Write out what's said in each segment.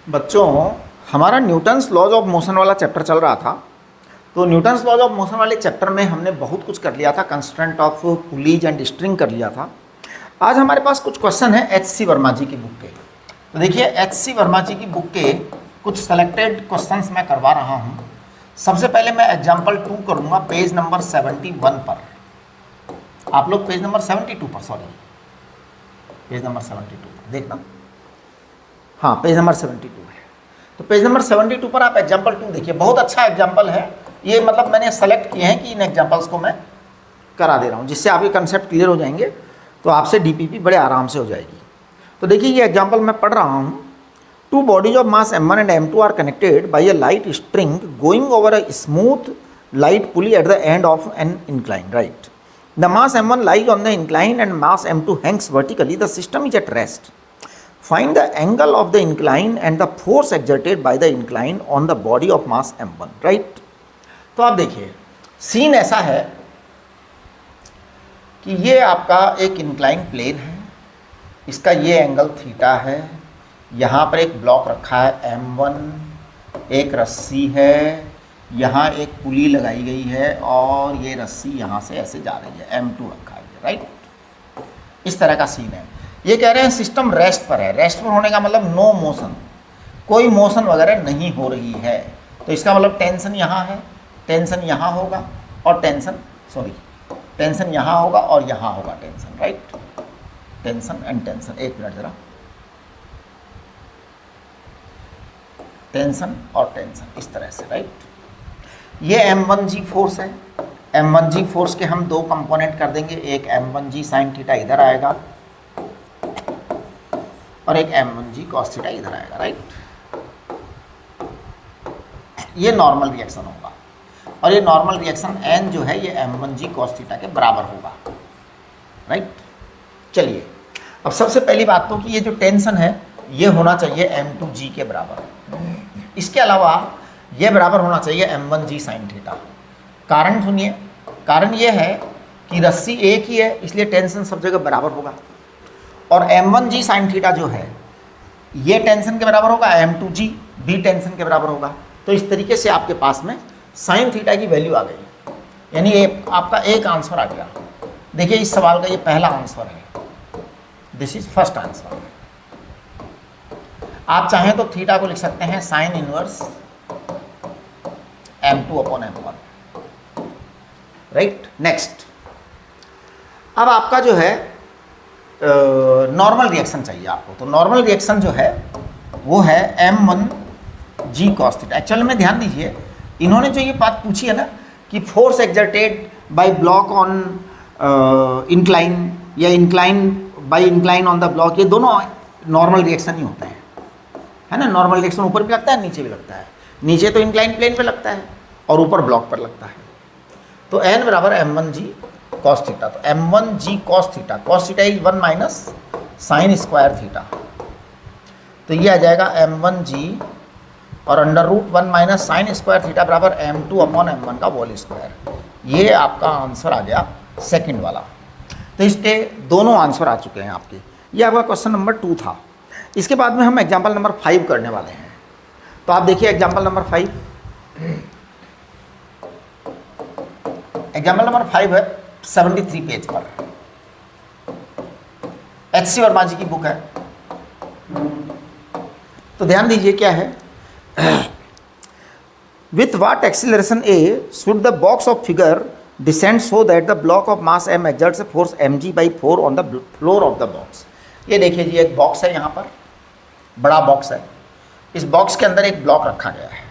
बच्चों, हमारा Newton's laws of motion वाला चैप्टर चल रहा था। तो न्यूटन्स लॉज ऑफ मोशन वाले चैप्टर में हमने बहुत कुछ कर लिया था, constraint of pulleys and string कर लिया था। आज हमारे पास कुछ क्वेश्चन है एच.सी. वर्मा जी की बुक के। तो देखिए, एच.सी. वर्मा जी की बुक के कुछ सेलेक्टेड क्वेश्चंस मैं करवा रहा हूँ। सबसे पहले मैं एग्जाम्पल 2 करूँगा पेज नंबर 71 पर। आप लोग पेज नंबर 72 पर, सॉरी पेज नंबर 72 पर देखना। हाँ, पेज नंबर 72 है। तो पेज नंबर 72 पर आप एग्जाम्पल 2 देखिए। बहुत अच्छा एग्जाम्पल है ये, मतलब मैंने सेलेक्ट किए हैं कि इन एग्जाम्पल्स को मैं करा दे रहा हूँ, जिससे आपके कंसेप्ट क्लियर हो जाएंगे, तो आपसे डीपीपी बड़े आराम से हो जाएगी। तो देखिए, ये एग्जाम्पल मैं पढ़ रहा हूँ। Two bodies of mass m1 and m2 are connected by a light string going over a smooth light pulley at the end of an incline, right? The mass m1 lies on the incline and mass m2 hangs vertically. The system is at rest. Find the angle of the incline and the force exerted by the incline on the body of mass m1, right? तो आप देखिए, scene ऐसा है कि ये आपका एक incline plane है, इसका ये एंगल थीटा है, यहाँ पर एक ब्लॉक रखा है m1, एक रस्सी है, यहाँ एक पुली लगाई गई है और ये रस्सी यहाँ से ऐसे जा रही है, m2 रखा है, राइट? इस तरह का सीन है। ये कह रहे हैं सिस्टम रेस्ट पर है। रेस्ट पर होने का मतलब नो मोशन, कोई मोशन वगैरह नहीं हो रही है। तो इसका मतलब टेंशन यहाँ है, टेंशन यहाँ होगा और टेंशन यहाँ होगा और यहाँ होगा tension, right? Tension and tension, एक मिनट जरा, टेंशन और टेंशन इस तरह से, राइट? ये m1g फोर्स है। m1g फोर्स के हम दो कंपोनेंट कर देंगे, एक m1g साइन थीटा इधर आएगा और एक m1g कॉस थीटा इधर आएगा, राइट? ये नॉर्मल रिएक्शन होगा और ये नॉर्मल रिएक्शन n जो है ये m1g कॉस थीटा के बराबर होगा, राइट? चलिए, अब सबसे पहली बात तो कि ये जो टेंशन है ये होना चाहिए m2g के बराबर। इसके अलावा ये बराबर होना चाहिए m1g साइन थीटा। कारण सुनिए, कारण ये है कि रस्सी एक ही है, इसलिए टेंशन सब जगह बराबर होगा। और m1g साइन थीटा जो है ये टेंशन के बराबर होगा, m2g भी टेंशन के बराबर होगा। तो इस तरीके से आपके पास में साइन थीटा की वैल्यू आ गई, यानी आपका एक आंसर आ गया। देखिए, इस सवाल का ये पहला आंसर है, दिस इज फर्स्ट आंसर। आप चाहें तो थीटा को लिख सकते हैं sine inverse m2 upon m1, right? Next, अब आपका जो है नॉर्मल रिएक्शन चाहिए आपको। तो नॉर्मल रिएक्शन जो है वो है m1g कॉस थीटा। एक्चुअल में ध्यान दीजिए, इन्होंने जो ये बात पूछी है ना कि force exerted by block on incline या incline by incline on the block, ये दोनों नॉर्मल रिएक्शन ही होते हैं, है ना? नॉर्मल रिएक्शन ऊपर भी लगता है, नीचे भी लगता है। नीचे तो इंक्लाइन प्लेन पे लगता है और ऊपर ब्लॉक पर लगता है। तो n बराबर m1g कॉस थीटा। तो m1g cos theta is 1 minus sine square theta. तो ये आ जाएगा m1g और under root 1 minus sine square theta बराबर m2 अपॉन m1 का होल स्क्वायर। ये आपका आंसर आ गया सेकंड वाला। तो इसके दोनों आंसर आ चुके हैं आपके। ये आपका क्वेश्चन नंबर 2 था। इसके बाद में हम एग्जाम्पल नंबर 5 करने वाले हैं। तो आप देखिए एग्जाम्पल नंबर 5। एग्जाम्पल नंबर 5 है 73 पेज पर, एच.सी. वर्मा जी की बुक है। तो ध्यान दीजिए क्या है, with what acceleration a should the box of figure descend so that the block of mass m exerts a force mg/4 on the floor of the box। ये देखिए जी, एक बॉक्स है, यहाँ पर बड़ा बॉक्स है। इस बॉक्स के अंदर एक ब्लॉक रखा गया है।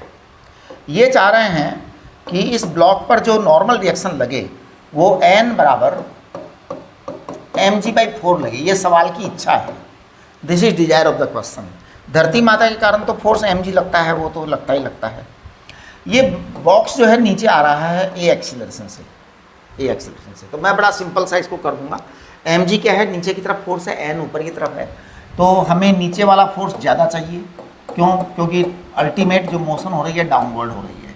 ये चाह रहे हैं कि इस ब्लॉक पर जो नॉर्मल रिएक्शन लगे वो n बराबर mg/4 लगे। ये सवाल की इच्छा है, this is desire of the question. धरती माता के कारण तो फोर्स mg लगता है, वो तो लगता ही लगता है। ये बॉक्स जो है नीचे आ रहा है a एक्सीलरेशन से। तो मैं बड़ा सिंपल सा इसको कर दूंगा। mg क्या है, नीचे की तरफ फोर्स है, n ऊपर की तरफ है। तो हमें नीचे वाला फोर्स ज़्यादा चाहिए, क्यों? क्योंकि अल्टीमेट जो मोशन हो रही है डाउनवर्ड हो रही है।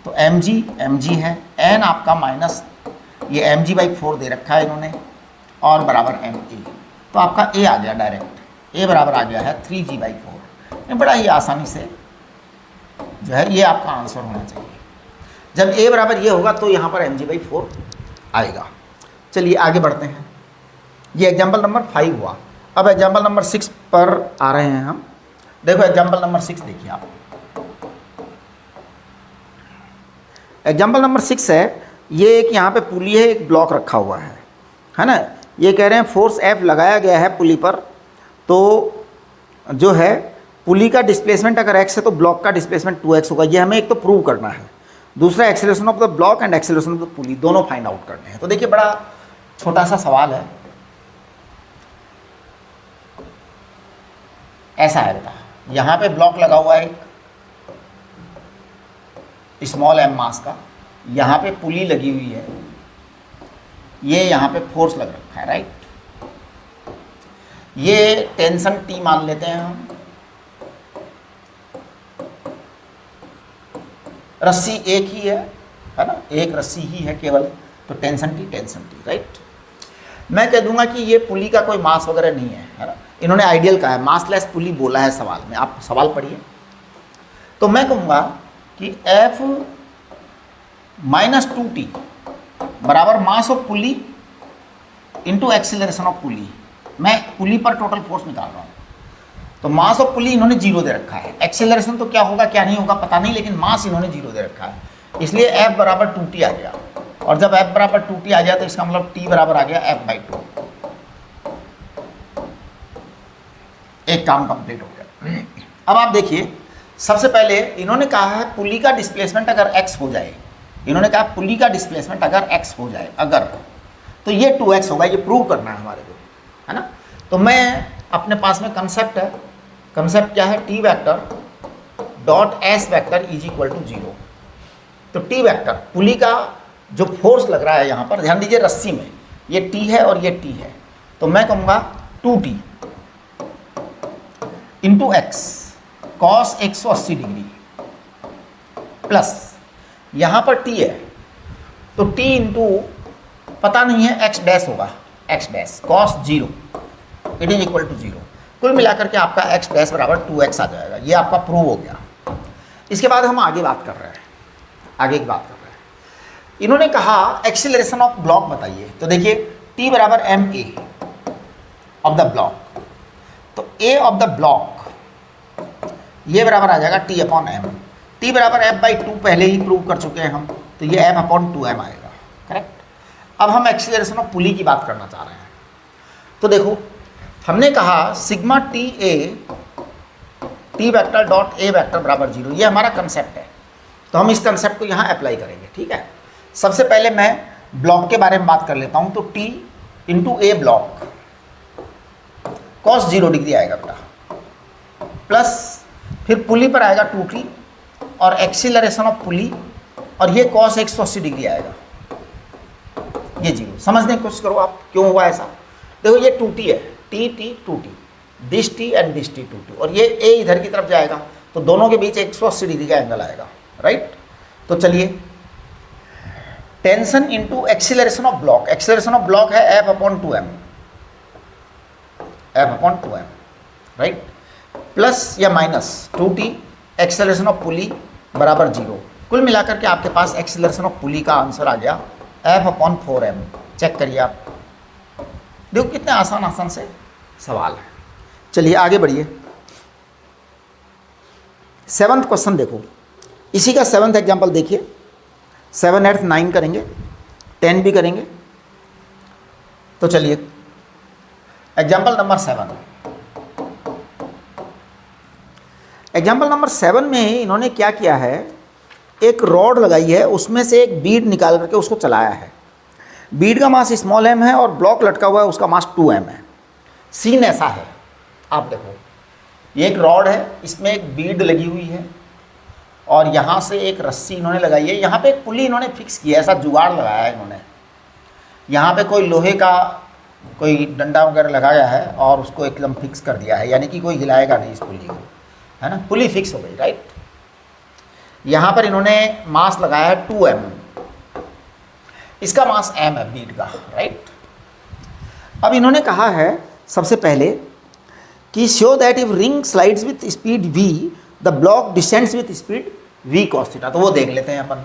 तो mg है, n आपका माइनस ये mg/4 दे रखा है इन्होंने और बराबर ma। तो आपका a आ गया डायरेक्ट, a बराबर आ गया है 3g/4। ये बड़ा ही आसानी से जो है ये आपका आंसर होना चाहिए। जब a बराबर ये होगा तो यहाँ पर mg/4 आएगा। चलिए आगे बढ़ते हैं। ये एग्जाम्पल नंबर 5 हुआ। अब एग्जाम्पल नंबर 6 पर आ रहे हैं हम। देखो एग्जाम्पल नंबर 6 देखिए आप। एग्जाम्पल नंबर 6 है, ये एक यहाँ पे पुली है, एक ब्लॉक रखा हुआ है ना। ये कह रहे हैं फोर्स F लगाया गया है पुली पर, तो जो है पुली का डिस्प्लेसमेंट अगर x है तो ब्लॉक का डिस्प्लेसमेंट 2x होगा। ये हमें एक तो प्रूव करना है, दूसरा acceleration of the block and acceleration of the पुली दोनों फाइंड आउट करने हैं। तो देखिए बड़ा छोटा सा सवाल है, ऐसा है बेटा, यहाँ पे ब्लॉक लगा हुआ है एक स्मॉल m मास का, यहाँ पे पुली लगी हुई है, ये यहाँ पे फोर्स लग रखा है, राइट। ये टेंशन T मान लेते हैं हम, रस्सी एक ही है ना, एक रस्सी ही है केवल, तो टेंशन T, राइट। मैं कह दूंगा कि ये पुली का कोई मास वगैरह नहीं है ना। इन्होंने आइडियल कहा है, मासलेस पुली बोला है सवाल में, आप सवाल पढ़िए। तो मैं कहूँगा कि F - 2T बराबर mass of pulley into acceleration of pulley. मैं पुली पर टोटल फोर्स निकाल रहा हूँ, तो मास ऑफ पुली इन्होंने 0 दे रखा है, एक्सीलरेशन तो क्या होगा क्या नहीं होगा पता नहीं, लेकिन मास इन्होंने 0 दे रखा है, इसलिए F बराबर 2T आ गया। और जब F बराबर 2T आ गया तो इसका मतलब T बराबर आ गया F/2। एक काम कंप्लीट हो गया। अब आप देखिए, सबसे पहले इन्होंने कहा है पुली का डिस्प्लेसमेंट अगर x हो जाए, इन्होंने कहा पुली का डिस्प्लेसमेंट अगर x हो जाए, अगर, तो ये 2x होगा, ये प्रूव करना है हमारे को, है ना। तो मैं अपने पास में कंसेप्ट है, कंसेप्ट क्या है, T vector dot S vector is equal to 0। तो T वेक्टर पुली का जो फोर्स लग रहा है यहाँ पर, ध्यान दीजिए रस्सी में, ये T है और ये T है, तो मैं कहूँगा 2T into x cos 180 degree plus यहाँ पर T है, तो T इंटू पता नहीं है x डैश होगा, x dash cos 0 it is equal to 0। कुल मिलाकर के आपका x डैश बराबर 2x आ जाएगा। ये आपका प्रूव हो गया। इसके बाद हम आगे बात कर रहे हैं, आगे की बात कर रहे हैं। इन्होंने कहा एक्सीलरेशन ऑफ ब्लॉक बताइए। तो देखिए T बराबर ma ऑफ द ब्लॉक, तो a ऑफ द ब्लॉक ये बराबर आ जाएगा T/m। T बराबर F/2 पहले ही प्रूव कर चुके हैं हम, तो ये F/2m आएगा, करेक्ट। अब हम एक्सीलरेशन ऑफ पुली की बात करना चाह रहे हैं। तो देखो हमने कहा sigma T vector dot A vector बराबर 0, ये हमारा कंसेप्ट है। तो हम इस कंसेप्ट को यहाँ अप्लाई करेंगे, ठीक है। सबसे पहले मैं ब्लॉक के बारे में बात कर लेता हूँ। तो T into A block cos 0 degree आएगा बेटा, प्लस फिर पुली पर आएगा 2T और एक्सीलरेशन ऑफ पुली, और ये कॉस 180 डिग्री आएगा, ये 0। समझने की कोशिश करो आप क्यों हुआ ऐसा। देखो ये 2T है, T 2T, this T and this T 2T, और ये A इधर की तरफ जाएगा, तो दोनों के बीच 180 डिग्री का एंगल आएगा, राइट। तो चलिए tension into acceleration of block, acceleration of block है F/2m, राइट, प्लस या minus 2T acceleration of pulley बराबर 0। कुल मिलाकर के आपके पास एक्सेलरेशन ऑफ पुली का आंसर आ गया F/4m। चेक करिए आप, देखो कितने आसान आसान से सवाल है। चलिए आगे बढ़िए। 7th क्वेश्चन देखो, इसी का 7th एग्जाम्पल देखिए। 7, 8, 9 करेंगे, 10 भी करेंगे। तो चलिए एग्जाम्पल नंबर 7। एग्जाम्पल नंबर 7 में इन्होंने क्या किया है, एक रॉड लगाई है, उसमें से एक बीड निकाल करके उसको चलाया है। बीड का मास स्मॉल m है और ब्लॉक लटका हुआ है, उसका मास 2m है। सीन ऐसा है, आप देखो ये एक रॉड है, इसमें एक बीड लगी हुई है और यहाँ से एक रस्सी इन्होंने लगाई है। यहाँ पे एक पुली इन्होंने फिक्स की है, ऐसा जुगाड़ लगाया है इन्होंने। यहाँ पे कोई लोहे का कोई डंडा वगैरह लगाया है और उसको एकदम फिक्स कर दिया है, यानी कि कोई हिलाएगा नहीं इस पुली को, है ना। पुली फिक्स हो गई, राइट। यहाँ पर इन्होंने मास लगाया है 2m, इसका मास m है बीड का, राइट। अब इन्होंने कहा है सबसे पहले कि show that if ring slides with speed v the block descends with speed v cos theta. तो वो देख लेते हैं अपन।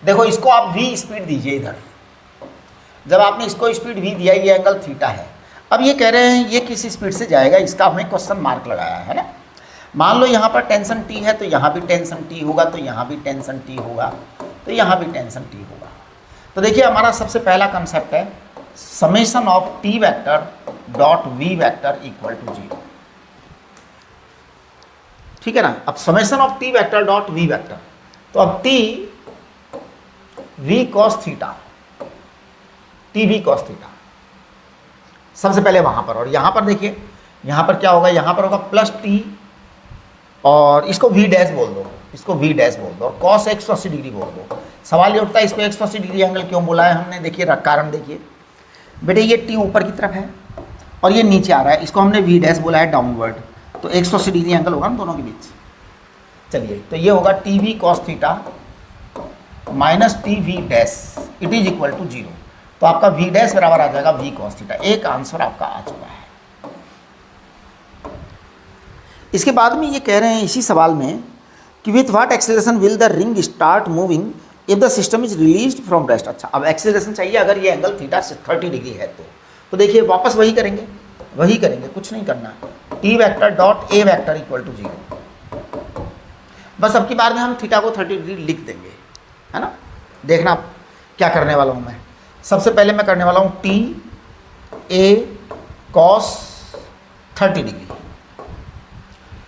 देखो इसको आप v स्पीड दीजिए इधर, जब आपने इसको स्पीड v दिया, ये एंगल थीटा है। अब ये कह रहे हैं ये किस स्पीड से जाएगा, इसका हमें क्वेश्चन मार्क लगाया है ना। मान लो यहाँ पर टेंशन t है, तो यहाँ भी टेंशन t होगा, तो यहाँ भी टेंशन t होगा, तो यहाँ भी टेंशन t होगा। तो देखिए हमारा सबसे पहला कंसेप्ट है summation of t vector dot v vector equal to 0। ठीक है ना। अब summation of t vector dot v vector, तो अब t v cos theta, t v cos theta सबसे पहले वहां पर, और यहां पर देखिए यहां पर क्या होगा, यहां पर होगा प्लस t, और इसको v डैश बोल दो, इसको v डैश बोल दो, और cos 180 डिग्री बोल दो। सवाल ये उठता है इसको 180 डिग्री एंगल क्यों बोला है हमने। देखिए कारण देखिए बेटे, ये t ऊपर की तरफ है और ये नीचे आ रहा है, इसको हमने v डैश बोला है डाउनवर्ड, तो 180 डिग्री एंगल होगा ना दोनों के बीच। चलिए तो ये होगा T V cos theta minus T V dash it is equal to 0। तो आपका v डैश बराबर आ जाएगा v cos थीटा। एक आंसर आपका आ चुका है। इसके बाद में ये कह रहे हैं इसी सवाल में कि with what acceleration will the ring start moving if the system is released from rest. अच्छा, अब एक्सेलरेशन चाहिए अगर ये एंगल थीटा 30 डिग्री है तो देखिए वापस वही करेंगे, कुछ नहीं करना। T vector dot A vector equal to 0। बस अब की बार में हम थीटा को 30 डिग्री लिख देंगे, है ना। देखना क्या करने वाला हूँ मैं। सबसे पहले मैं करने वाला हूँ T A cos 30 degree,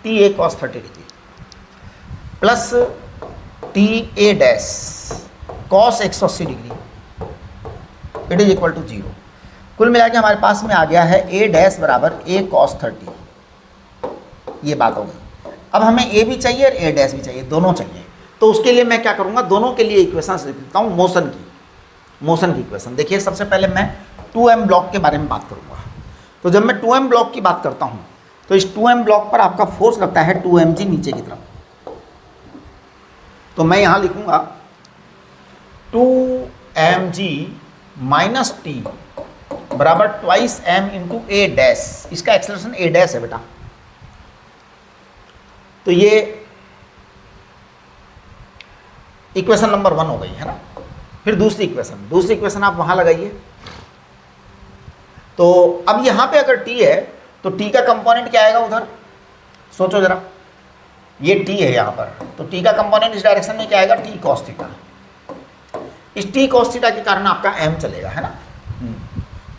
T A cos 30 degree plus T A dash cos 180 degree it is equal to 0। कुल मिला के हमारे पास में आ गया है ए डैश बराबर ए कॉस 30। ये बात हो गई। अब हमें ए भी चाहिए और ए डैश भी चाहिए, दोनों चाहिए। तो उसके लिए मैं क्या करूँगा, दोनों के लिए इक्वेशन लिख देता हूँ मोशन की इक्वेशन। देखिए सबसे पहले मैं 2m ब्लॉक के बारे में बात करूँगा। तो जब मैं 2m ब्लॉक की बात करता हूँ तो इस 2m ब्लॉक पर आपका फोर्स लगता है 2mg नीचे की तरफ। तो मैं यहाँ लिखूँगा 2mg माइनस टी बराबर ट्वाइस m इंटू ए डैश। इसका एक्सेलरेशन ए डैश है बेटा। तो ये इक्वेशन नंबर 1 हो गई है ना। फिर दूसरी इक्वेशन आप वहां लगाइए। तो अब यहां पे अगर t है तो t का कंपोनेंट क्या आएगा उधर, सोचो जरा। ये t है यहां पर, तो t का कंपोनेंट इस डायरेक्शन में क्या आएगा, t cos थीटा। इस t cos थीटा के कारण आपका m चलेगा, है ना।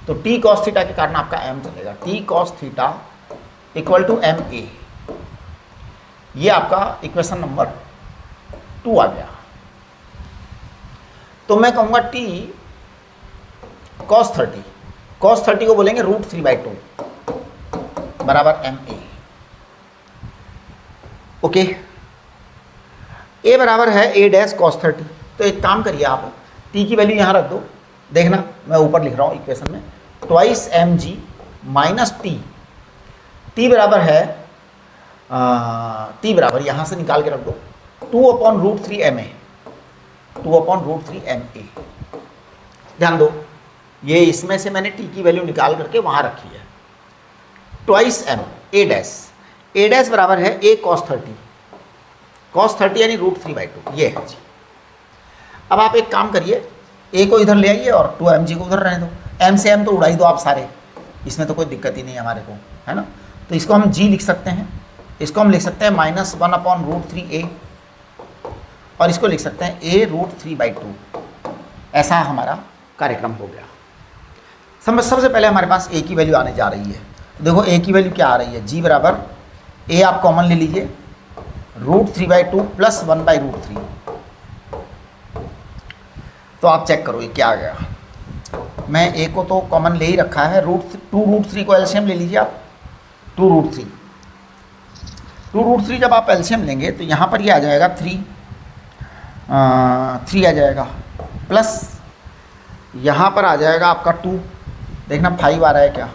तो t cos थीटा के कारण आपका m चलेगा। t cos theta equal to M A. ये आपका इक्वेशन नंबर 2 आ गया। तो मैं कहूँगा t cos 30 को बोलेंगे √3/2 बराबर एम ए। ओके, a बराबर है a डैश cos 30। तो एक काम करिए आप t की वैल्यू यहाँ रख दो। देखना मैं ऊपर लिख रहा हूँ इक्वेशन में twice M G minus T बराबर है टी बराबर यहाँ से निकाल के रख दो 2/√3 एम ए, 2/√3 एम ए। ध्यान दो ये इसमें से मैंने टी की वैल्यू निकाल करके वहाँ रखी है। ट्वाइस एम ए डैश बराबर है ए cos 30 यानी √3/2 ये है जी। अब आप एक काम करिए, ए को इधर ले आइए और 2mg को उधर रहने दो। m से m तो उड़ाई दो आप सारे, इसमें तो कोई दिक्कत ही नहीं है हमारे को, है ना। तो इसको हम g लिख सकते हैं, इसको हम लिख सकते हैं -1/√3a, और इसको लिख सकते हैं a √3/2। ऐसा हमारा कार्यक्रम हो गया। सबसे पहले हमारे पास a की वैल्यू आने जा रही है। तो देखो a की वैल्यू क्या आ रही है, g बराबर a आप कॉमन ले लीजिए √3/2 प्लस 1/√3। तो आप चेक करो ये क्या आ गया। मैं a को तो कॉमन ले ही रखा है, √2√3 को एलसीएम ले लीजिए आप। 2√3 जब आप एलसीएम लेंगे तो यहाँ पर ये आ जाएगा 3 आ जाएगा, प्लस यहाँ पर आ जाएगा आपका 2। देखना 5 आ रहा है क्या।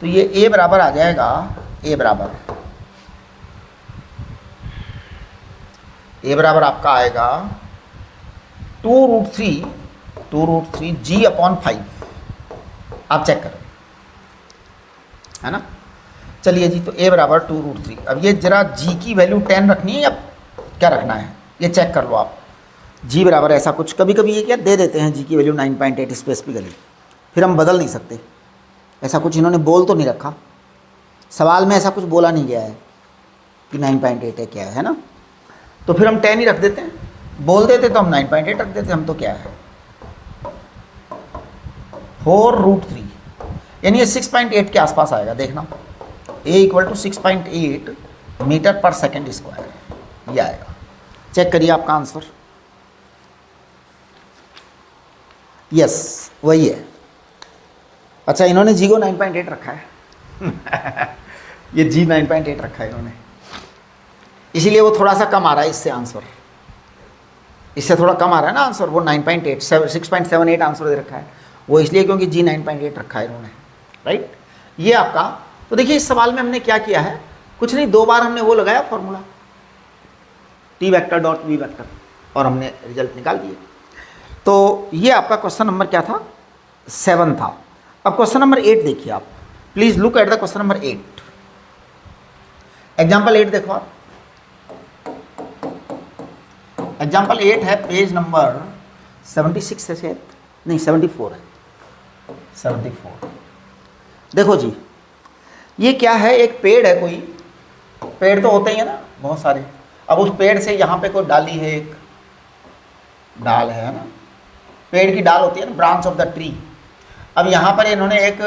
तो ये a बराबर आ जाएगा, a बराबर आपका आएगा 2√3 g/5। आप चेक करें, है ना। चलिए जी, तो a बराबर 2√3। अब ये जरा g की वैल्यू 10 रखनी है या क्या रखना है, ये चेक कर लो आप। g बराबर ऐसा कुछ, कभी कभी ये क्या दे देते हैं g की वैल्यू 9.8 स्पेसिफिकली, फिर हम बदल नहीं सकते। ऐसा कुछ इन्होंने बोल तो नहीं रखा, सवाल में ऐसा कुछ बोला नहीं गया है कि 9.8 है क्या है ना, तो फिर हम 10 ही रख देते हैं। बोल देते तो हम 9.8 रख देते, हम तो क्या है 4√3, यानी ये 6.8 के आसपास आएगा। देखना a = 6.8 मीटर पर सेकेंड स्क्वायर, ये आएगा। चेक करिए आपका आंसर, यस वही है। अच्छा, इन्होंने जी को 9.8 रखा है ये जी 9.8 रखा है इन्होंने, इसीलिए वो थोड़ा सा कम आ रहा है इससे आंसर, इससे थोड़ा कम आ रहा है ना आंसर। वो 9.8 6.78 आंसर दे रखा है, वो इसलिए क्योंकि जी 9.8 रखा है इन्होंने, राइट। ये आपका, तो देखिए इस सवाल में हमने क्या किया है, कुछ नहीं, 2 बार हमने वो लगाया formula T vector dot V vector और हमने रिजल्ट निकाल दिए। तो ये आपका क्वेश्चन नंबर क्या था, 7 था। अब क्वेश्चन नंबर 8 देखिए आप, please look at the question number 8। Example 8 देखो आप, एग्जाम्पल 8 है पेज नंबर 76 है शायद, नहीं 74 है, 74। देखो जी, ये क्या है, एक पेड़ है, कोई पेड़ तो होते ही है ना बहुत सारे। अब उस पेड़ से यहाँ पे कोई डाली है, एक डाल है ना, पेड़ की डाल होती है ना, ब्रांच ऑफ द ट्री। अब यहाँ पर इन्होंने एक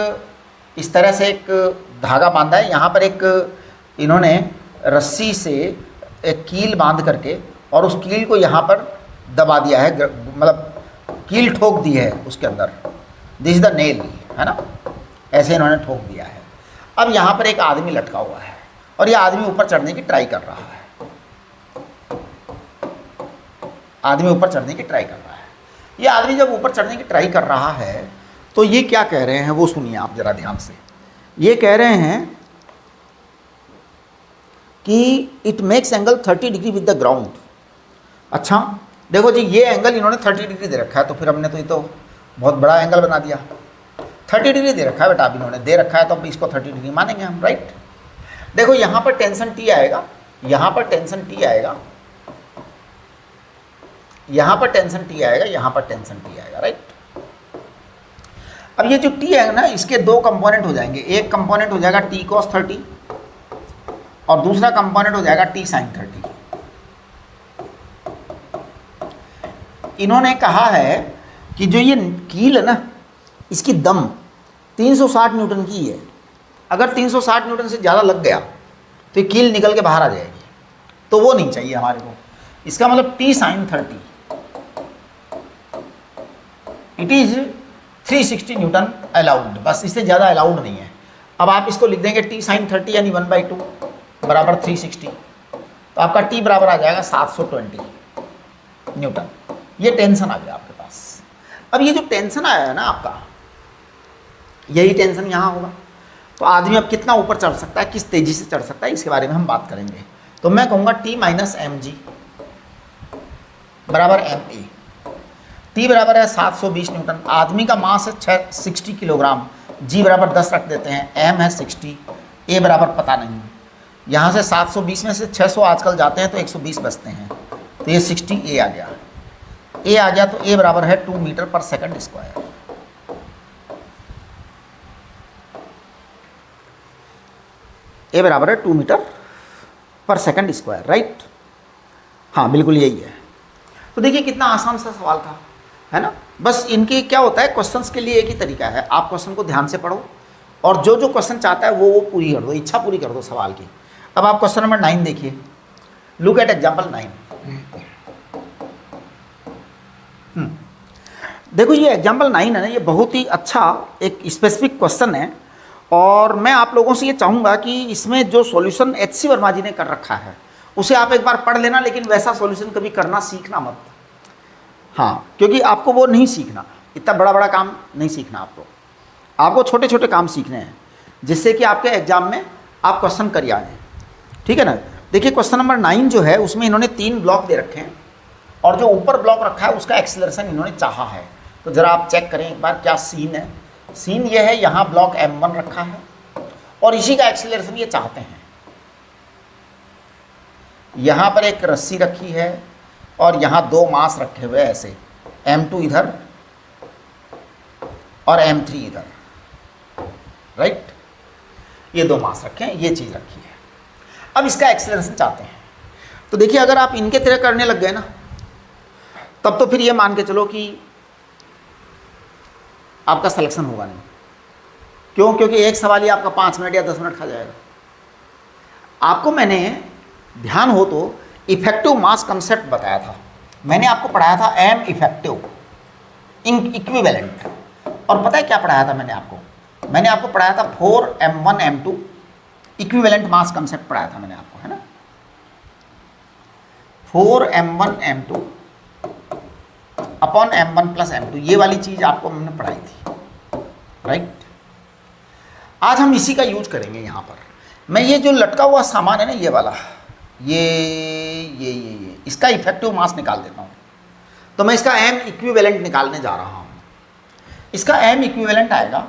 इस तरह से एक धागा बांधा है, यहाँ पर एक इन्होंने रस्सी से एक कील बांध करके और उस कील को यहाँ पर दबा दिया है, मतलब कील ठोक दी है उसके अंदर, दिस इज द नेल, है ना, ऐसे इन्होंने ठोक दिया है। अब यहाँ पर एक आदमी लटका हुआ है और ये आदमी ऊपर चढ़ने की ट्राई कर रहा है, आदमी ऊपर चढ़ने की ट्राई कर रहा है। ये आदमी जब ऊपर चढ़ने की ट्राई कर रहा है तो ये क्या कह रहे हैं वो सुनिए आप जरा ध्यान से। ये कह रहे हैं कि it makes angle 30 degree with the ground. अच्छा देखो जी, ये एंगल इन्होंने 30 डिग्री दे रखा है, तो फिर हमने तो ये तो बहुत बड़ा एंगल बना दिया। 30 डिग्री दे रखा है बेटा, अब इन्होंने दे रखा है तो अब इसको 30 डिग्री मानेंगे हम, राइट। देखो यहाँ पर टेंशन टी आएगा, यहाँ पर टेंशन टी आएगा, यहाँ पर टेंशन टी आएगा, यहाँ पर टेंशन टी आएगा, राइट। अब ये जो टी है ना, इसके 2 कंपोनेंट हो जाएंगे, एक कंपोनेंट हो जाएगा टी cos 30 और दूसरा कंपोनेंट हो जाएगा टी sin 30। इन्होंने कहा है कि जो ये कील है ना, इसकी दम 360 न्यूटन की है। अगर 360 न्यूटन से ज़्यादा लग गया तो ये कील निकल के बाहर आ जाएगी, तो वो नहीं चाहिए हमारे को। इसका मतलब T sin 30 it is 360 Newton allowed, बस इससे ज़्यादा अलाउड नहीं है। अब आप इसको लिख देंगे टी sin 30 यानी 1/2 बराबर 360, तो आपका टी बराबर आ जाएगा 720 न्यूटन। ये टेंशन आ गया आपके पास। अब ये जो टेंशन आया है ना आपका, यही टेंशन यहाँ होगा, तो आदमी अब कितना ऊपर चढ़ सकता है, किस तेज़ी से चढ़ सकता है, इसके बारे में हम बात करेंगे। तो मैं कहूँगा टी माइनस mg बराबर ma। टी बराबर है 720 न्यूटन, आदमी का मास है 60 किलोग्राम, जी बराबर 10 रख देते हैं, एम है 60, ए बराबर पता नहीं। यहाँ से 720 में से 600 आजकल जाते हैं तो 120 बचते हैं, तो ये 60 ए आ गया, ए आ गया, तो ए बराबर है 2 मीटर पर सेकंड स्क्वायर। ए बराबर है 2 मीटर पर सेकंड स्क्वायर, राइट। हाँ बिल्कुल यही है। तो देखिए कितना आसान सा सवाल था, है ना। बस इनके क्या होता है, क्वेश्चंस के लिए एक ही तरीका है, आप क्वेश्चन को ध्यान से पढ़ो और जो जो क्वेश्चन चाहता है वो पूरी कर दो, इच्छा पूरी कर दो सवाल की। अब आप क्वेश्चन नंबर 9 देखिए, लुक एट एग्जाम्पल 9। देखो ये एग्जाम्पल 9 है ना, ये बहुत ही अच्छा एक स्पेसिफिक क्वेश्चन है और मैं आप लोगों से ये चाहूँगा कि इसमें जो सॉल्यूशन HC वर्मा जी ने कर रखा है उसे आप एक बार पढ़ लेना, लेकिन वैसा सॉल्यूशन कभी करना सीखना मत। हाँ, क्योंकि आपको वो नहीं सीखना, इतना बड़ा बड़ा काम नहीं सीखना आपको छोटे छोटे काम सीखने हैं जिससे कि आपके एग्जाम में आप क्वेश्चन कर आएँ, ठीक है ना। देखिए क्वेश्चन नंबर 9 जो है उसमें इन्होंने 3 ब्लॉक दे रखे हैं और जो ऊपर ब्लॉक रखा है उसका एक्सीलरेशन इन्होंने चाहा है। तो ज़रा आप चेक करें एक बार क्या सीन है। सीन ये है, यहाँ ब्लॉक M1 रखा है और इसी का एक्सीलरेशन ये चाहते हैं। यहाँ पर एक रस्सी रखी है और यहाँ दो मास रखे हुए ऐसे, m2 इधर और m3 इधर, राइट। ये दो मास रखे हैं, ये चीज़ रखी है। अब इसका एक्सीलरेशन चाहते हैं। तो देखिए अगर आप इनके तरह करने लग गए ना, तब तो फिर ये मान के चलो कि आपका सिलेक्शन होगा नहीं। क्यों? क्योंकि एक सवाल ही आपका 5 मिनट या 10 मिनट खा जाएगा। आपको मैंने ध्यान हो तो इफेक्टिव मास कंसेप्ट बताया था, मैंने आपको पढ़ाया था एम इफेक्टिव इक्विवेलेंट। और पता है क्या पढ़ाया था मैंने आपको पढ़ाया था 4m1 m2 equivalent mass concept पढ़ाया था मैंने आपको, है ना। 4m1 m2 upon m1 plus m2, ये वाली चीज आपको मैंने पढ़ाई थी, राइट। आज हम इसी का यूज करेंगे। यहाँ पर मैं ये जो लटका हुआ सामान है ना, ये वाला, ये इसका इफेक्टिव मास निकाल देता हूँ। तो मैं इसका m इक्विवेलेंट निकालने जा रहा हूँ। इसका m इक्विवेलेंट आएगा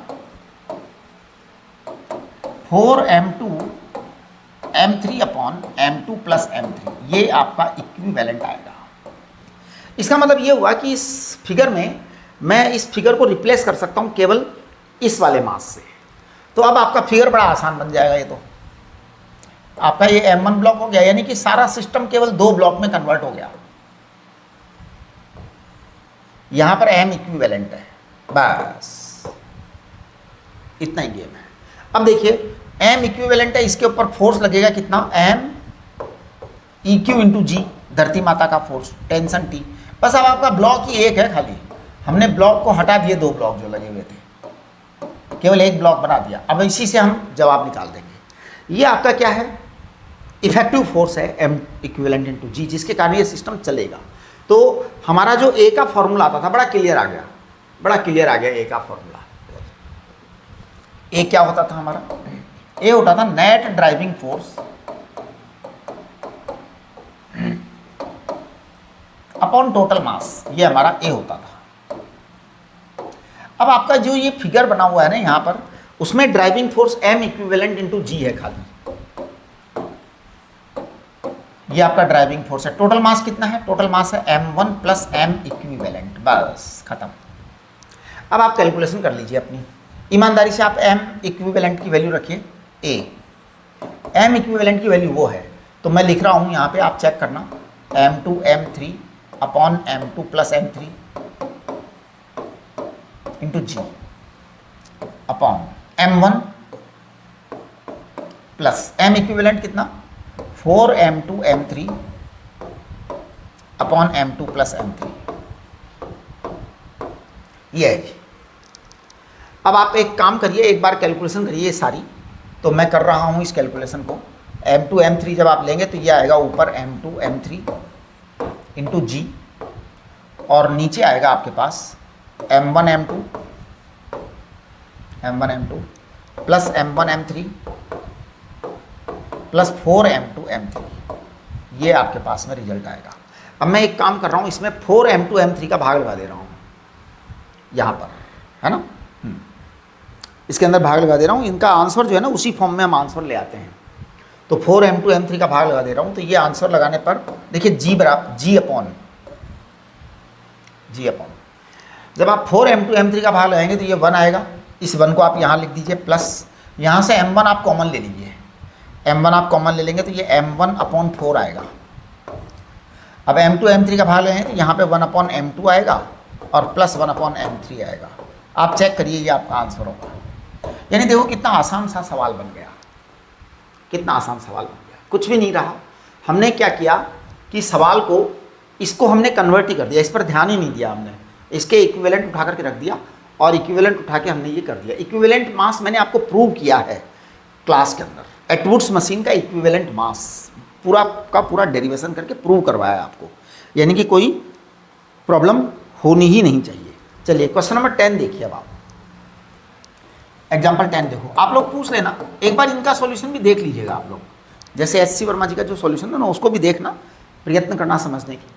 4m2 m3 upon m2 plus m3, ये आपका इक्विवेलेंट आएगा। इसका मतलब ये हुआ कि इस फिगर में मैं इस फिगर को रिप्लेस कर सकता हूँ केवल इस वाले मास से। तो अब आपका फिगर बड़ा आसान बन जाएगा। ये तो आपका ये m1 ब्लॉक हो गया, यानी कि सारा सिस्टम केवल 2 ब्लॉक में कन्वर्ट हो गया। यहां पर m इक्विवेलेंट है, बस इतना ही गेम है। अब देखिए m इक्विवेलेंट है, इसके ऊपर फोर्स लगेगा कितना, m EQ इंटू जी, धरती माता का फोर्स, टेंशन T। बस अब आपका ब्लॉक ही एक है, खाली हमने ब्लॉक को हटा दिए, 2 ब्लॉक जो लगे हुए थे, केवल एक ब्लॉक बना दिया। अब इसी से हम जवाब निकाल देंगे। ये आपका क्या है, इफेक्टिव फोर्स है m इक्विवेलेंट इंटू जी, जिसके कारण ये सिस्टम चलेगा। तो हमारा जो ए का फॉर्मूला आता था, बड़ा क्लियर आ गया ए का फॉर्मूला। ए क्या होता था हमारा, ए होता था net driving force upon total mass, ये हमारा ए होता था। अब आपका जो ये फिगर बना हुआ है ना यहाँ पर, उसमें driving force m equivalent into G है खाली, ये आपका ड्राइविंग फोर्स है। टोटल मास कितना है, टोटल मास है m1 प्लस m इक्विवेलेंट, बस खत्म। अब आप कैलकुलेशन कर लीजिए अपनी ईमानदारी से। आप m इक्विवेलेंट की वैल्यू रखिए a, m इक्विवेलेंट की वैल्यू वो है, तो मैं लिख रहा हूँ यहाँ पे, आप चेक करना, m2 m3 upon m2 plus m3 into G upon m1 plus m equivalent कितना, 4m2 m3 upon m2 plus m3, ये है। अब आप एक काम करिए, एक बार कैलकुलेशन करिए सारी। तो मैं कर रहा हूँ इस कैलकुलेशन को। m2 m3 जब आप लेंगे तो ये आएगा ऊपर m2 m3 इंटू जी, और नीचे आएगा आपके पास m1 m2 plus m1 m3 plus 4m2 m3, ये आपके पास में रिजल्ट आएगा। अब मैं एक काम कर रहा हूँ, इसमें 4m2 m3 का भाग लगा दे रहा हूँ यहाँ पर, है ना। इसके अंदर भाग लगा दे रहा हूँ। इनका आंसर जो है ना, उसी फॉर्म में हम आंसर ले आते हैं। तो 4m2 m3 का भाग लगा दे रहा हूँ, तो ये आंसर लगाने पर देखिए जी बराबर जी अपॉन, जब आप 4m2 m3 का भाग लगाएंगे तो ये 1 आएगा। इस 1 को आप यहाँ लिख दीजिए, प्लस यहाँ से m1 आप कॉमन ले लीजिए, m1 आप कॉमन ले लेंगे तो ये m1 अपॉन 4 आएगा। अब m2 m3 का भाग लेंगे तो यहाँ पे 1 अपॉन m2 आएगा और प्लस 1 अपॉन m3 आएगा। आप चेक करिए, ये आपका आंसर होगा। यानी देखो कितना आसान सा सवाल बन गया, कितना आसान सवाल बन गया, कुछ भी नहीं रहा। हमने क्या किया कि सवाल को, इसको हमने कन्वर्ट ही कर दिया, इस पर ध्यान ही नहीं दिया हमने। इसके इक्विवेलेंट उठा करके रख दिया और इक्विवेलेंट उठा के हमने ये कर दिया। इक्विवेलेंट मास मैंने आपको प्रूव किया है क्लास के अंदर, एटवुड्स मशीन का इक्विवेलेंट मास पूरा का पूरा डेरिवेशन करके प्रूव करवाया आपको, यानी कि कोई प्रॉब्लम होनी ही नहीं चाहिए। चलिए क्वेश्चन नंबर 10 देखिए। अब आप एग्जाम्पल 10 देखो, आप लोग पूछ लेना एक बार, इनका सॉल्यूशन भी देख लीजिएगा आप लोग। जैसे एच सी वर्मा जी का जो सॉल्यूशन है ना, उसको भी देखना, प्रयत्न करना समझने की।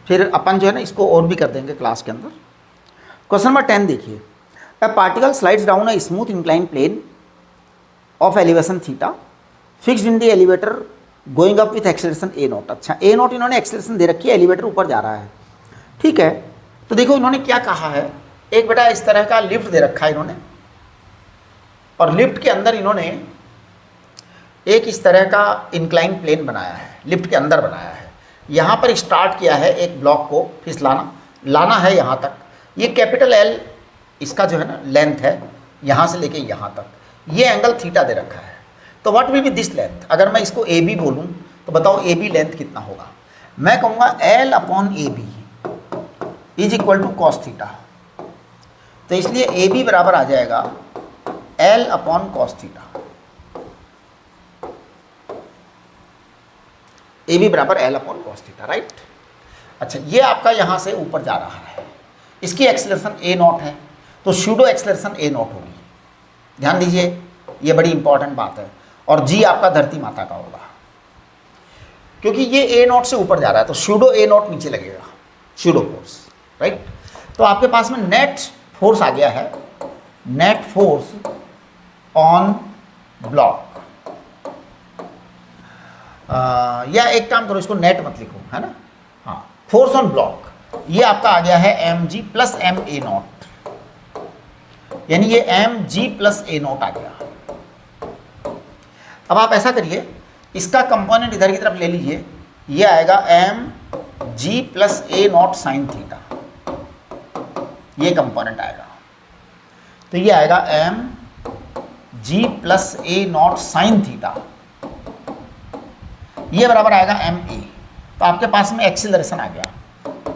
फिर अपन जो है ना इसको और भी कर देंगे क्लास के अंदर। क्वेश्चन नंबर 10 देखिए, a particle slides down a smooth incline plane of elevation theta fixed in the elevator going up with acceleration A naught. अच्छा, ए नॉट इन्होंने एक्सेलरेशन दे रखी है, एलिवेटर ऊपर जा रहा है, ठीक है। तो देखो इन्होंने क्या कहा है, एक बेटा इस तरह का लिफ्ट दे रखा है इन्होंने, और लिफ्ट के अंदर इन्होंने एक इस तरह का इंक्लाइन प्लेन बनाया है, लिफ्ट के अंदर बनाया है। यहाँ पर स्टार्ट किया है एक ब्लॉक को फिसलाना, लाना है यहाँ तक। ये कैपिटल एल इसका जो है ना लेंथ है, यहाँ से लेके यहाँ तक, ये एंगल थीटा दे रखा है। तो what will be this length? अगर मैं इसको ए बी बोलूँ तो बताओ ए बी लेंथ कितना होगा? मैं कहूँगा L upon A B is equal to cos theta. तो इसलिए ए बी बराबर आ जाएगा L upon cos theta. A B बराबर L upon cos theta, right. अच्छा, ये आपका यहाँ से ऊपर जा रहा है, इसकी एक्सेलरेशन ए नॉट है, तो सूडो एक्सेलरेशन ए नॉट होगी। ध्यान दीजिए, ये बड़ी इंपॉर्टेंट बात है। और जी आपका धरती माता का होगा, क्योंकि ये ए नॉट से ऊपर जा रहा है, तो सूडो ए नॉट नीचे लगेगा, सूडो फोर्स, राइट। तो आपके पास में नेट फोर्स आ गया है, नेट फोर्स ऑन ब्लॉक। या एक काम करो, इसको नेट मत लिखो, है ना, हाँ, फोर्स ऑन ब्लॉक, ये आपका आ गया है M G plus M A naught, यानी ये एम जी प्लस ए नॉट आ गया। अब आप ऐसा करिए, इसका कंपोनेंट इधर की तरफ ले लीजिए, ये आएगा एम जी प्लस ए नॉट साइन थीटा, ये कंपोनेंट आएगा। तो ये आएगा एम जी प्लस ए नॉट साइन थीटा, ये बराबर आएगा एम ए। तो आपके पास में एक्सीलरेशन आ गया,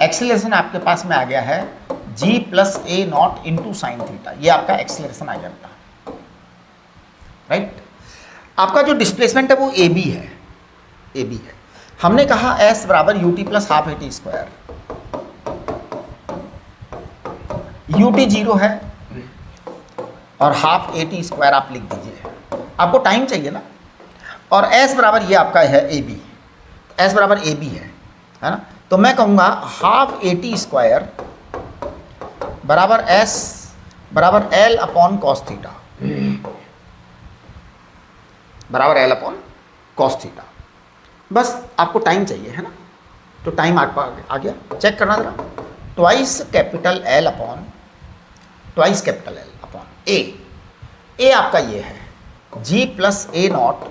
एक्सीलरेशन आपके पास में आ गया है जी प्लस ए नॉट इंटू साइन थीटा, ये आपका एक्सीलरेशन आ गया बेटा, राइट। आपका जो डिस्प्लेसमेंट है वो ए बी है, ए बी है। हमने कहा एस बराबर U T plus half A T square, U T 0 है और हाफ ए टी स्क्वायर आप लिख दीजिए, आपको टाइम चाहिए ना। और एस बराबर ये आपका है ए बी, एस बराबर ए बी है ना। तो मैं कहूँगा हाफ ए टी स्क्वायर बराबर एस बराबर एल अपॉन कॉस थीटा, बराबर एल अपॉन कॉस थीटा। बस आपको टाइम चाहिए, है ना। तो टाइम आ गया, चेक करना जरा, twice capital L upon twice capital L upon A आपका ये है जी प्लस ए नॉट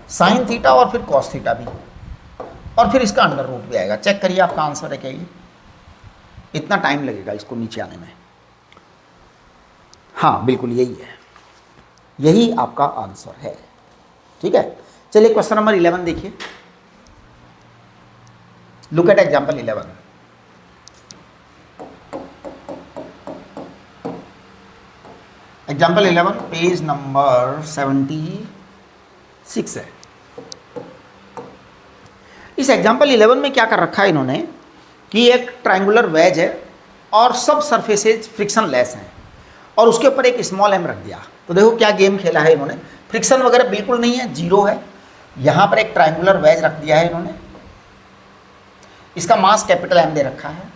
साइन थीटा और फिर कॉस थीटा भी, और फिर इसका अंडर रूट भी आएगा। चेक करिए आपका आंसर है क्या ये? इतना टाइम लगेगा इसको नीचे आने में। हाँ बिल्कुल यही है, यही आपका आंसर है, ठीक है। चलिए क्वेश्चन नंबर 11 देखिए, look at example 11। Example 11 page number 76 है। इस एग्जाम्पल 11 में क्या कर रखा है इन्होंने कि एक ट्रायंगुलर वेज है और सब सरफेसेज फ्रिक्शन लेस हैं और उसके ऊपर एक स्मॉल एम रख दिया। तो देखो क्या गेम खेला है इन्होंने, फ्रिक्शन वगैरह बिल्कुल नहीं है, 0 है। यहाँ पर एक ट्रायंगुलर वेज रख दिया है इन्होंने, इसका मास कैपिटल एम दे रखा है,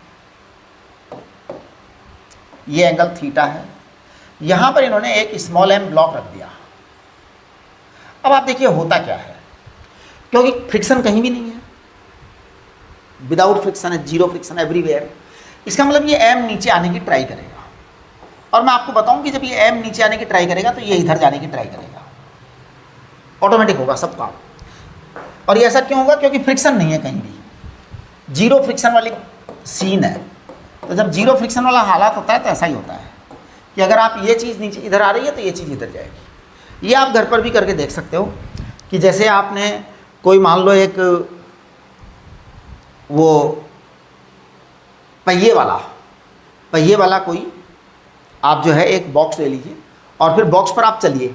ये एंगल थीटा है। यहाँ पर इन्होंने एक स्मॉल एम ब्लॉक रख दिया। अब आप देखिए होता क्या है, क्योंकि फ्रिक्शन कहीं भी नहीं है, विदाउट फ्रिक्शन है, 0 फ्रिक्शन एवरीवेयर। इसका मतलब ये एम नीचे आने की ट्राई करेगा, और मैं आपको बताऊं कि जब ये एम नीचे आने की ट्राई करेगा तो ये इधर जाने की ट्राई करेगा, ऑटोमेटिक होगा सब काम। और ये ऐसा क्यों होगा? क्योंकि फ्रिक्शन नहीं है कहीं भी, 0 फ्रिक्शन वाली सीन है। तो जब 0 फ्रिक्शन वाला हालात होता है तो ऐसा ही होता है कि अगर आप ये चीज़ नीचे इधर आ रही है तो ये चीज़ इधर जाएगी। ये आप घर पर भी करके देख सकते हो कि जैसे आपने कोई मान लो एक वो पहिए वाला कोई आप जो है एक बॉक्स ले लीजिए और फिर बॉक्स पर आप चलिए,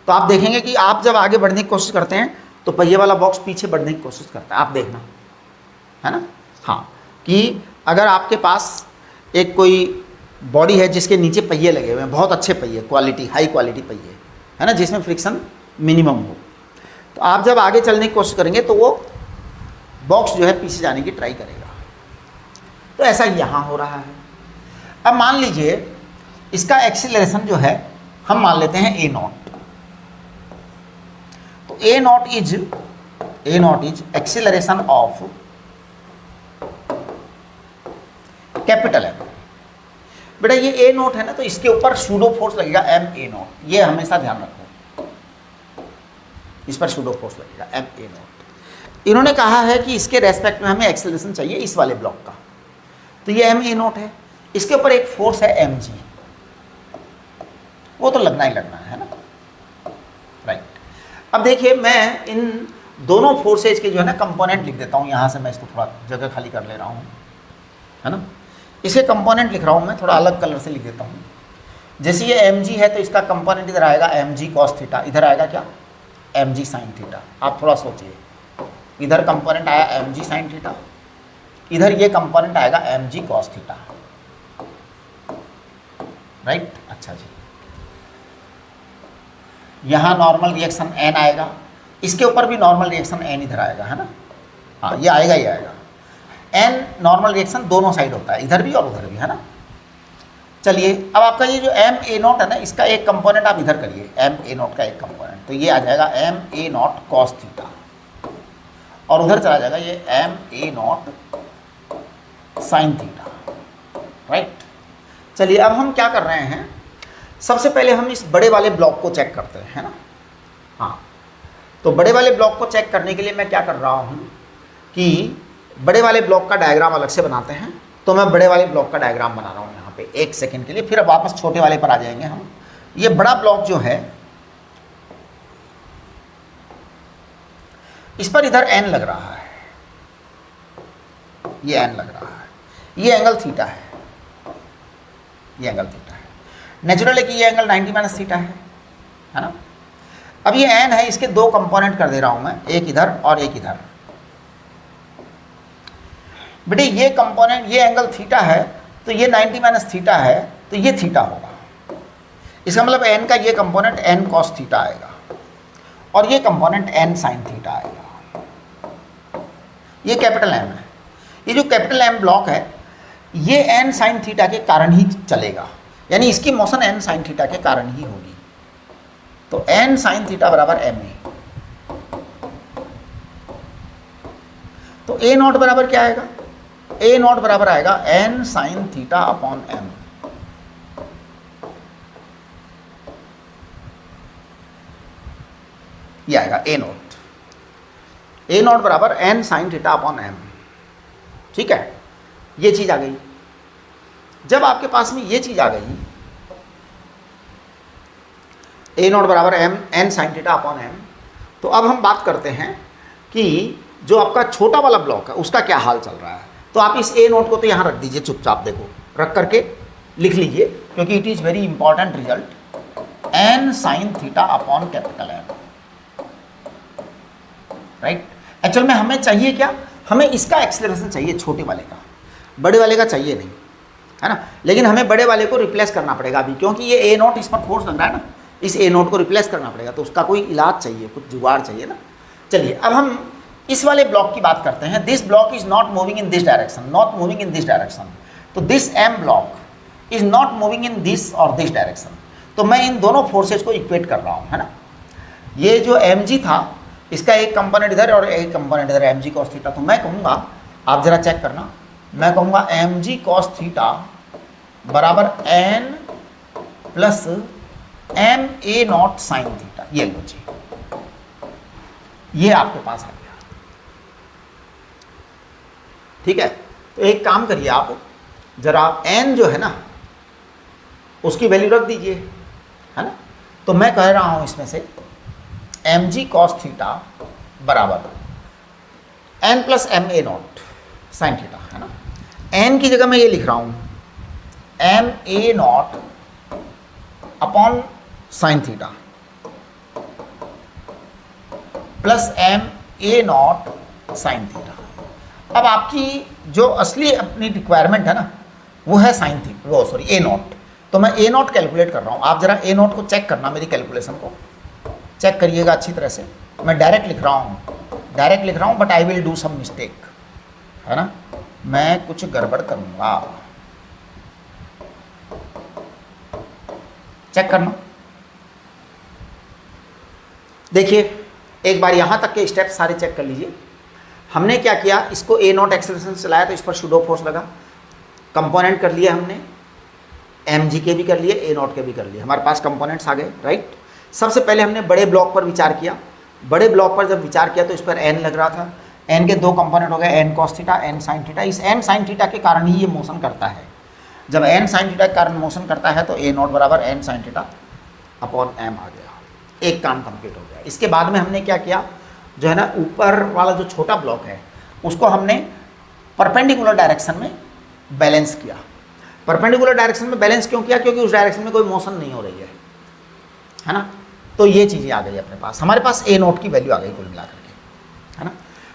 तो आप देखेंगे कि आप जब आगे बढ़ने की कोशिश करते हैं तो पहिए वाला बॉक्स पीछे बढ़ने की कोशिश करता है, आप देखना, है ना। हाँ, कि अगर आपके पास एक कोई बॉडी है जिसके नीचे पहिए लगे हुए हैं, बहुत अच्छे पहिए, क्वालिटी, हाई क्वालिटी पहिए, है ना, जिसमें फ्रिक्शन मिनिमम हो, तो आप जब आगे चलने की कोशिश करेंगे तो वो बॉक्स जो है पीछे जाने की ट्राई करेगा। तो ऐसा यहाँ हो रहा है। अब मान लीजिए इसका एक्सीलरेशन जो है हम मान लेते हैं ए नॉट, तो A naught is acceleration of capital M. बेटा ये ए नोट है ना, तो इसके ऊपर सूडो फोर्स लगेगा एम ए नोट, ये हमेशा ध्यान रखो, इस पर सूडो फोर्स लगेगा एम ए नोट। इन्होंने कहा है कि इसके रेस्पेक्ट में हमें एक्सेलरेशन चाहिए इस वाले ब्लॉक का, तो ये एम ए नोट है, इसके ऊपर एक फोर्स है एम जी, वो तो लगना ही लगना है ना, राइट। अब देखिए मैं इन दोनों फोर्सेज के जो है ना कंपोनेंट लिख देता हूँ, यहाँ से मैं इसको थोड़ा जगह खाली कर ले रहा हूँ, है ना। इसके कंपोनेंट लिख रहा हूँ मैं, थोड़ा अलग कलर से लिख देता हूँ। जैसे ये एम जी है तो इसका कंपोनेंट इधर आएगा एम जी कॉस थीटा, इधर आएगा क्या एम जी साइन थीटा। आप थोड़ा सोचिए, इधर कंपोनेंट आया एम जी साइन थीटा, इधर ये कंपोनेंट आएगा एम जी कॉस थीटा, राइट। अच्छा जी, यहाँ नॉर्मल रिएक्शन एन आएगा, इसके ऊपर भी नॉर्मल रिएक्शन एन इधर आएगा, है ना। हाँ ये आएगा, ये आएगा। एन नॉर्मल रिएक्शन दोनों साइड होता है, इधर भी और उधर भी, है ना। चलिए अब आपका ये जो एम ए नॉट है ना, इसका एक कंपोनेंट आप इधर करिए, एम ए नॉट का एक कंपोनेंट, तो ये आ जाएगा M A naught cos theta, और उधर चला जाएगा ये M A naught sine theta, right. चलिए अब हम क्या कर रहे हैं, सबसे पहले हम इस बड़े वाले ब्लॉक को चेक करते हैं, है ना। हाँ तो बड़े वाले ब्लॉक को चेक करने के लिए मैं क्या कर रहा हूँ कि बड़े वाले ब्लॉक का डायग्राम अलग से बनाते हैं। तो मैं बड़े वाले ब्लॉक का डायग्राम बना रहा हूँ यहाँ पे एक सेकंड के लिए, फिर अब वापस छोटे वाले पर आ जाएंगे हम। ये बड़ा ब्लॉक जो है इस पर इधर एन लग रहा है, ये एन लग रहा है, ये एंगल थीटा है, ये एंगल थीटा है। नेचुरल है कि ये एंगल 90 माइनस थीटा है ना। अब ये एन है, इसके दो कंपोनेंट कर दे रहा हूँ मैं, एक इधर और एक इधर। बेटे ये कंपोनेंट, ये एंगल थीटा है तो ये 90 माइनस थीटा है, तो ये थीटा होगा। इसका मतलब एन का ये कंपोनेंट एन कॉस थीटा आएगा, और ये कंपोनेंट एन साइन थीटा आएगा। ये कैपिटल एम है, ये जो कैपिटल एम ब्लॉक है ये एन साइन थीटा के कारण ही चलेगा, यानी इसकी मोशन एन साइन थीटा के कारण ही होगी। तो एन साइन थीटा बराबर एम ए, तो ए नॉट बराबर क्या आएगा, ए नॉट बराबर आएगा N sine theta upon M. ये आएगा ए नॉट, ए नॉट बराबर N sine theta upon M. ठीक है, ये चीज आ गई। जब आपके पास में ये चीज आ गई, ए नॉट बराबर M N sine theta upon M, तो अब हम बात करते हैं कि जो आपका छोटा वाला ब्लॉक है उसका क्या हाल चल रहा है। तो आप इस ए नोट को तो यहाँ रख दीजिए, चुपचाप देखो रख करके लिख लीजिए, क्योंकि it is very important result, N sine theta upon capital M, right. Actual में हमें चाहिए क्या, हमें इसका एक्सेलरेशन चाहिए छोटे वाले का, बड़े वाले का चाहिए नहीं, है ना। लेकिन हमें बड़े वाले को रिप्लेस करना पड़ेगा अभी, क्योंकि ये ए नोट इस पर फोर्स लग रहा है ना, इस ए नोट को रिप्लेस करना पड़ेगा, तो उसका कोई इलाज चाहिए, कुछ जुगाड़ चाहिए ना। चलिए अब हम इस वाले ब्लॉक की बात करते हैं। This block is not moving in this direction, not moving in this direction, तो this M block is not moving in this और दिस डायरेक्शन। तो मैं इन दोनों फोर्सेज को इक्वेट कर रहा हूँ, है ना। ये जो एम जी था इसका एक कंपोनेंट इधर और एक कंपोनेंट इधर, एम जी कॉस थीटा। तो मैं कहूँगा, आप जरा चेक करना, मैं कहूँगा एम जी कॉस थीटा बराबर N plus M A naught sine theta. ये लो जी, ये आपके पास आ गया। ठीक है, तो एक काम करिए आप, जरा n जो है ना उसकी वैल्यू रख दीजिए, है ना। तो मैं कह रहा हूं इसमें से एम जी कॉस थीटा बराबर n plus M A naught sine theta, है ना। n की जगह मैं ये लिख रहा हूं M A naught upon sine theta plus M A naught sine theta. अब आपकी जो असली अपनी रिक्वायरमेंट है ना वो है साइन थीटा, वो सॉरी ए नॉट। तो मैं ए नॉट कैलकुलेट कर रहा हूँ, आप जरा ए नॉट को चेक करना, मेरी कैलकुलेशन को चेक करिएगा अच्छी तरह से। मैं डायरेक्ट लिख रहा हूँ, but I will do some mistake, है ना। मैं कुछ गड़बड़ करूँगा, चेक करना। देखिए एक बार यहाँ तक के स्टेप सारे चेक कर लीजिए। हमने क्या किया, इसको ए नॉट एक्सेलरेशन से चलाया तो इस पर सूडो फोर्स लगा, कंपोनेंट कर लिए हमने, एम जी के भी कर लिए, ए नॉट के भी कर लिए, हमारे पास कंपोनेंट्स आ गए, राइट। सबसे पहले हमने बड़े ब्लॉक पर विचार किया। बड़े ब्लॉक पर जब विचार किया तो इस पर एन लग रहा था, एन के दो कंपोनेंट हो गए, N cos theta, N sine theta. इस एन साइन थीटा के कारण ही ये मोशन करता है। जब एन साइन थीटा के कारण मोशन करता है तो ए नॉट बराबर N sine theta upon M आ गया, एक काम कंप्लीट हो गया। इसके बाद में हमने क्या किया, जो है ना ऊपर वाला जो छोटा ब्लॉक है उसको हमने परपेंडिकुलर डायरेक्शन में बैलेंस किया। परपेंडिकुलर डायरेक्शन में बैलेंस क्यों किया, क्योंकि उस डायरेक्शन में कोई मोशन नहीं हो रही है ना। तो ये चीज़ें आ गई अपने पास, हमारे पास ए नोट की वैल्यू आ गई कुल मिलाकर के, है ना।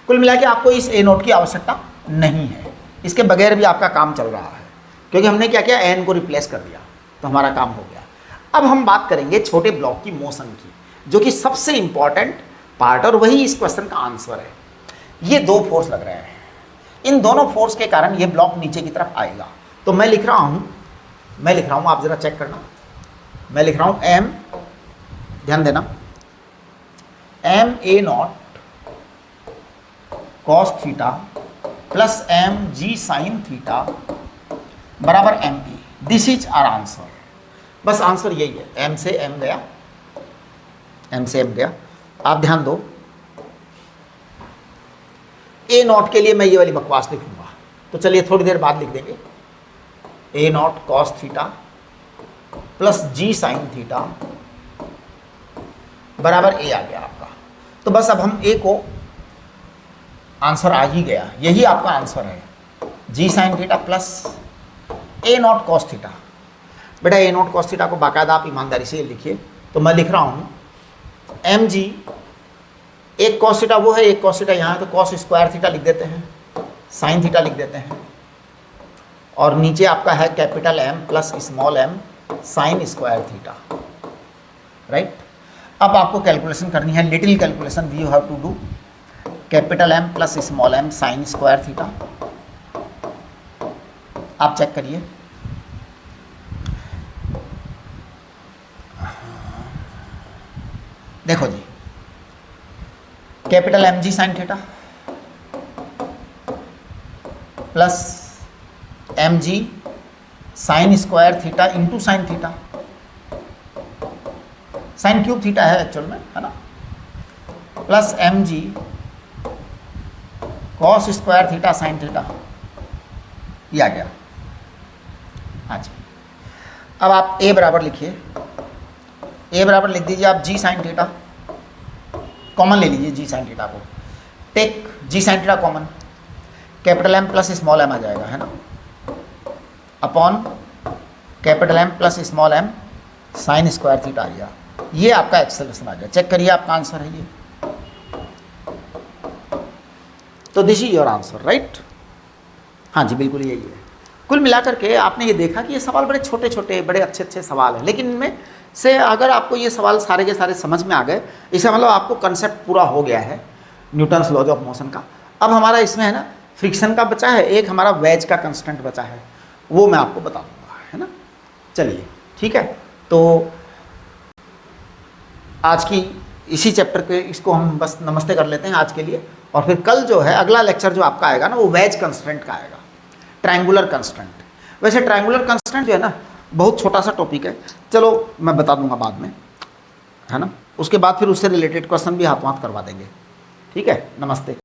कुल मिला के आपको इस ए नोट की आवश्यकता नहीं है, इसके बगैर भी आपका काम चल रहा है, क्योंकि हमने क्या किया, एन को रिप्लेस कर दिया तो हमारा काम हो गया। अब हम बात करेंगे छोटे ब्लॉक की मोशन की, जो कि सबसे इंपॉर्टेंट पार्ट और वही इस क्वेश्चन का आंसर है। ये दो फोर्स लग रहे हैं, इन दोनों फोर्स के कारण ये ब्लॉक नीचे की तरफ आएगा। तो मैं लिख रहा हूँ, आप जरा चेक करना, मैं लिख रहा हूँ एम, ध्यान देना, M A naught cos theta plus M G sine theta बराबर M E. This is our answer. बस आंसर यही है, एम से एम गया, एम से एम गया। आप ध्यान दो, ए नॉट के लिए मैं ये वाली बकवास लिखूंगा, तो चलिए थोड़ी देर बाद लिख देंगे, a naught cos theta plus g sine theta बराबर ए आ गया आपका। तो बस अब हम ए को, आंसर आ ही गया, यही आपका आंसर है, जी साइन थीटा प्लस ए नॉट कॉस थीटा। बेटा ए नॉट कॉस थीटा को बाकायदा आप ईमानदारी से लिखिए। तो मैं लिख रहा हूँ एम जी, एक कॉस थीटा वो है, एक कॉस थीटा यहाँ है, तो कॉस स्क्वायर थीटा लिख देते हैं, साइन थीटा लिख देते हैं, और नीचे आपका है capital M plus small m sine square theta, right. अब आपको कैलकुलेशन करनी है, little calculation we have to do, capital M plus small m sine square theta. आप चेक करिए, देखो जी, कैपिटल एम जी sine theta plus M G sine square theta into sine theta, sine cube theta है actual में, है ना, plus M G cos square theta sine theta, ये आ गया। हाँ जी, अब आप ए बराबर लिखिए, ए बराबर लिख दीजिए आप जी साइन थीटा, कॉमन ले लीजिए जी साइन थीटा को, take g sine theta common, capital M plus small m आ जाएगा, है ना, upon capital M plus small m sine square theta आ गया। ये आपका एक्सेलरेशन आ गया, चेक करिए आपका आंसर है ये। तो this is your answer, right. हाँ जी, बिल्कुल यही है। कुल मिलाकर के आपने ये देखा कि ये सवाल बड़े छोटे छोटे बड़े अच्छे अच्छे सवाल हैं, लेकिन इनमें से अगर आपको ये सवाल सारे के सारे समझ में आ गए, इसका मतलब आपको कंसेप्ट पूरा हो गया है न्यूटन्स लॉज ऑफ मोशन का। अब हमारा इसमें है ना फ्रिक्शन का बचा है, एक हमारा वेज का कंस्टेंट बचा है, वो मैं आपको बता दूंगा, है ना। चलिए ठीक है, तो आज की इसी चैप्टर के इसको हम बस नमस्ते कर लेते हैं आज के लिए, और फिर कल जो है अगला लेक्चर जो आपका आएगा ना वो वेज कंस्टेंट का आएगा, ट्रायंगुलर कंस्टेंट। वैसे ट्रायंगुलर कंस्टेंट जो है ना बहुत छोटा सा टॉपिक है, चलो मैं बता दूंगा बाद में, है ना। उसके बाद फिर उससे रिलेटेड क्वेश्चन भी हाथ करवा देंगे। ठीक है, नमस्ते।